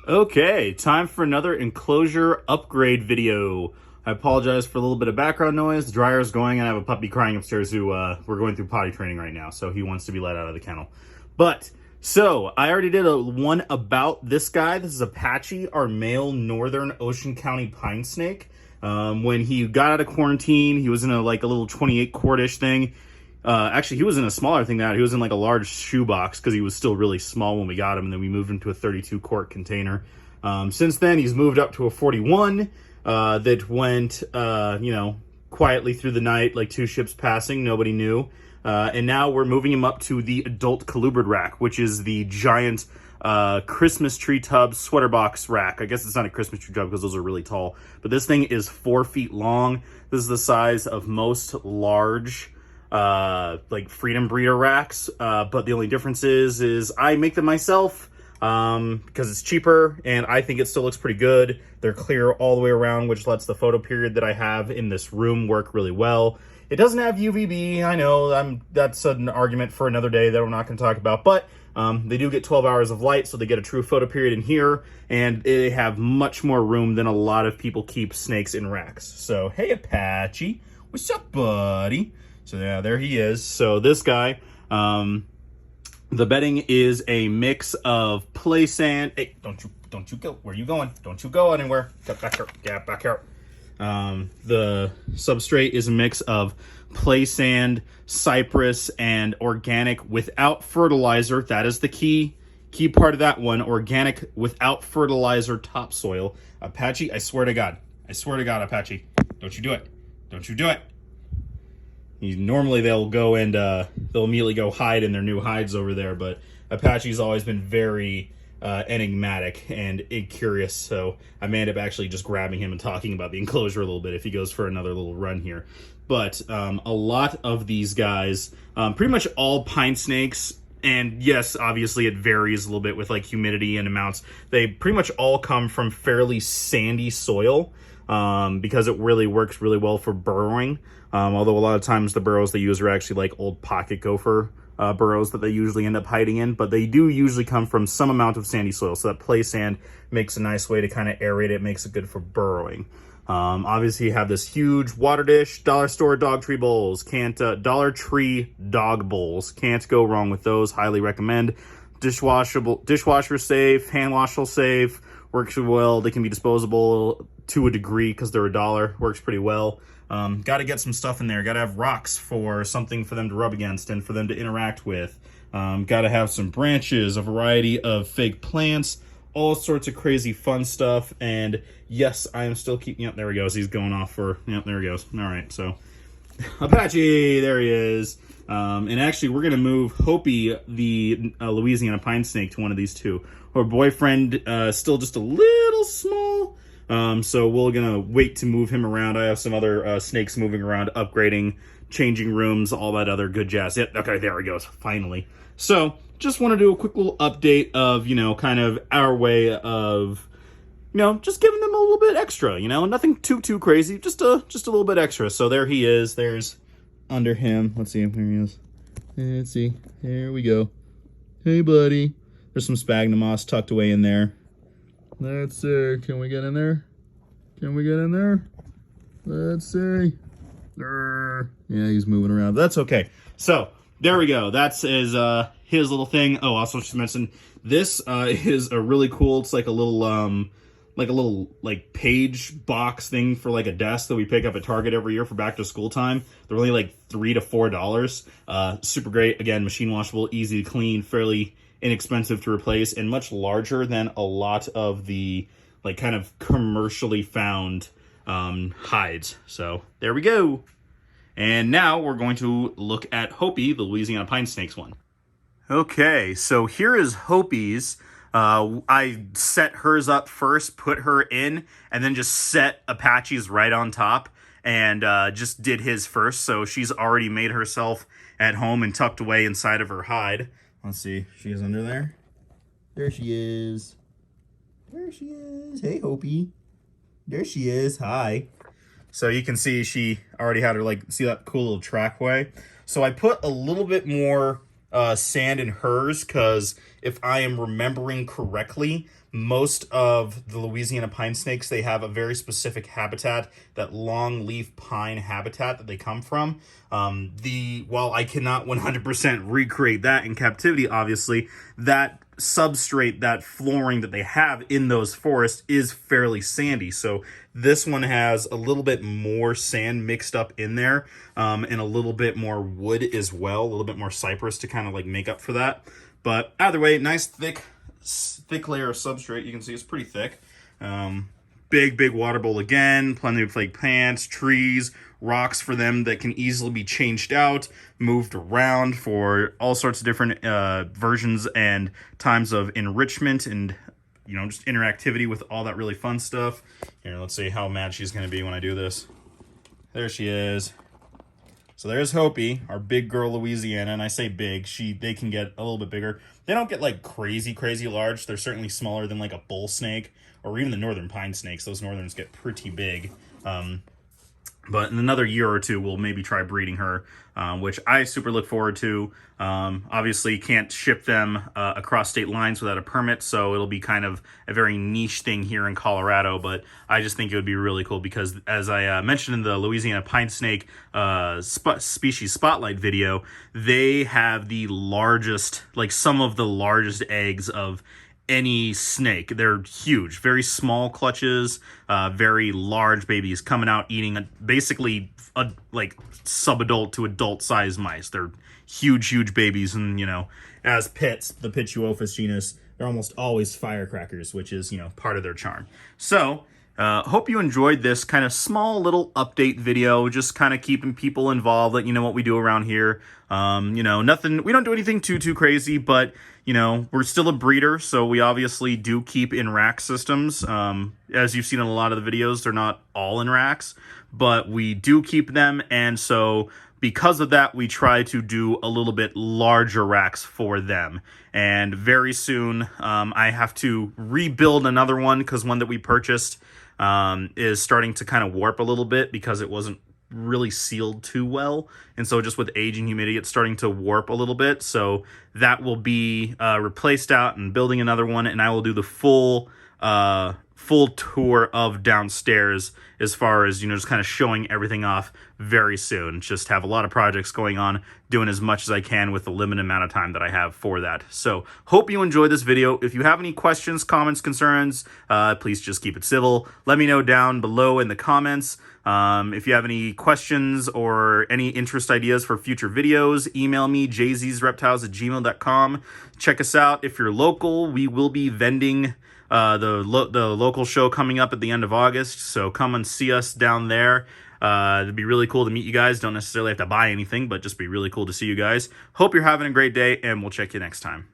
Okay, time for another enclosure upgrade video. I apologize for a little bit of background noise. The dryer's going and I have a puppy crying upstairs who we're going through potty training right now, so he wants to be let out of the kennel. So I already did one about this guy. This is Apache, our male northern Ocean County pine snake. When he got out of quarantine, he was in a little 28 quart-ish thing. Actually, he was in a smaller thing than that. He was in like a large shoebox because he was still really small when we got him, and then we moved him to a 32 quart container. Since then, he's moved up to a 41 that went, quietly through the night, like 2 ships passing, nobody knew. And now we're moving him up to the adult colubrid rack, which is the giant Christmas tree tub sweater box rack. I guess it's not a Christmas tree tub because those are really tall, but this thing is 4 feet long. This is the size of most large freedom breeder racks, but the only difference is I make them myself because it's cheaper and I think it still looks pretty good. They're clear all the way around, which lets the photo period that I have in this room work really well. It doesn't have UVB. I know that's an argument for another day that we're not going to talk about, but they do get 12 hours of light, so they get a true photo period in here, and they have much more room than a lot of people keep snakes in racks. So, hey, Apache, what's up, buddy? So yeah, there he is. So this guy, the bedding is a mix of play sand. Hey, don't you go. Where are you going? Don't you go anywhere. Get back here. Get back here. The substrate is a mix of play sand, cypress, and organic without fertilizer. That is the key part of that one. Organic without fertilizer topsoil. Apache, I swear to God, Apache, don't you do it. Don't you do it. Normally they'll go and they'll immediately go hide in their new hides over there, but Apache's always been very enigmatic and curious, so I may end up actually just grabbing him and talking about the enclosure a little bit if he goes for another little run here. But a lot of these guys, pretty much all pine snakes, and yes, obviously it varies a little bit with like humidity and amounts, they pretty much all come from fairly sandy soil. Because it really works really well for burrowing. Although a lot of times the burrows they use are actually like old pocket gopher burrows that they usually end up hiding in, but they do usually come from some amount of sandy soil. So that play sand makes a nice way to kind of aerate it, makes it good for burrowing. Obviously you have this huge water dish, dollar store dog tree bowls, Dollar Tree dog bowls. Can't go wrong with those, highly recommend. Dishwasher safe, hand washable safe, works well. They can be disposable to a degree because they're $1, works pretty well. Got to get some stuff in there. Got to have rocks for something for them to rub against and for them to interact with. Got to have some branches, a variety of fake plants, all sorts of crazy fun stuff. And yes, I am still keeping, yep, there he goes. He's going off for, yep, there he goes. All right, so Apache, there he is. And actually, we're going to move Hopi, the Louisiana pine snake, to one of these two. Her boyfriend still just a little small, so we're going to wait to move him around. I have some other snakes moving around, upgrading, changing rooms, all that other good jazz. Yep, okay, there he goes, finally. So just want to do a quick little update of, kind of our way of, just giving them a little bit extra, nothing too crazy, just a little bit extra. So there he is. There's under him. Let's see, here he is. Let's see. Here we go. Hey, buddy. There's some sphagnum moss tucked away in there. Let's see. Can we get in there? Can we get in there? Let's see. Yeah, he's moving around. That's okay. So there we go. That's his little thing. Oh, also just mentioned this is a really cool. It's like a little page box thing for like a desk that we pick up at Target every year for back to school time. They're only like $3 to $4. Super great. Again, machine washable, easy to clean, fairly inexpensive to replace, and much larger than a lot of the kind of commercially found hides. So there we go. And now we're going to look at Hopi, the Louisiana pine snakes one. Okay, so here is Hopi's. I set hers up first, put her in, and then just set Apache's right on top and just did his first. So she's already made herself at home and tucked away inside of her hide. Let's see, she is under there. There she is. There she is. Hey, Hopi. There she is. Hi. So you can see she already had her, see that cool little trackway. So I put a little bit more sand in hers because if I am remembering correctly, most of the Louisiana pine snakes, they have a very specific habitat, that long leaf pine habitat that they come from. While I cannot 100% recreate that in captivity, obviously, that substrate, that flooring that they have in those forests is fairly sandy. So this one has a little bit more sand mixed up in there, and a little bit more wood as well, a little bit more cypress to kind of like make up for that. But either way, nice thick layer of substrate. You can see it's pretty thick. Big water bowl again, plenty of like plants, trees, rocks for them that can easily be changed out, moved around for all sorts of different versions and times of enrichment and, you know, just interactivity with all that really fun stuff. Here, let's see how mad she's going to be when I do this. There she is. So there's Hopi, our big girl Louisiana, and I say big, they can get a little bit bigger. They don't get like crazy large. They're certainly smaller than like a bull snake or even the northern pine snakes. Those northerns get pretty big. But in another year or two, we'll maybe try breeding her, which I super look forward to. Obviously, can't ship them across state lines without a permit, so it'll be kind of a very niche thing here in Colorado. But I just think it would be really cool because, as I mentioned in the Louisiana pine snake species spotlight video, they have the largest, like some of the largest eggs of any snake. They're huge, very small clutches, very large babies coming out eating basically like subadult to adult size mice. They're huge babies, and you know, as pets, the Pituophis genus, they're almost always firecrackers, which is, you know, part of their charm. So hope you enjoyed this kind of small little update video, just kind of keeping people involved, let you know what we do around here. You know, nothing, we don't do anything too crazy, but you know, we're still a breeder, so we obviously do keep in rack systems. As you've seen in a lot of the videos, they're not all in racks, but we do keep them, and so because of that, we try to do a little bit larger racks for them. And very soon, I have to rebuild another one because one that we purchased is starting to kind of warp a little bit because it wasn't really sealed too well, and so just with age and humidity, it's starting to warp a little bit. So that will be replaced out and building another one, and I will do the full tour of downstairs as far as, you know, just kind of showing everything off very soon. Just have a lot of projects going on, doing as much as I can with the limited amount of time that I have for that. So hope you enjoyed this video. If you have any questions, comments, concerns, please just keep it civil. Let me know down below in the comments. If you have any questions or any interest ideas for future videos, email me, jzsreptiles@gmail.com. Check us out. If you're local, we will be vending the local show coming up at the end of August, so come and see us down there. It'd be really cool to meet you guys. Don't necessarily have to buy anything, but just be really cool to see you guys. Hope you're having a great day, and we'll check you next time.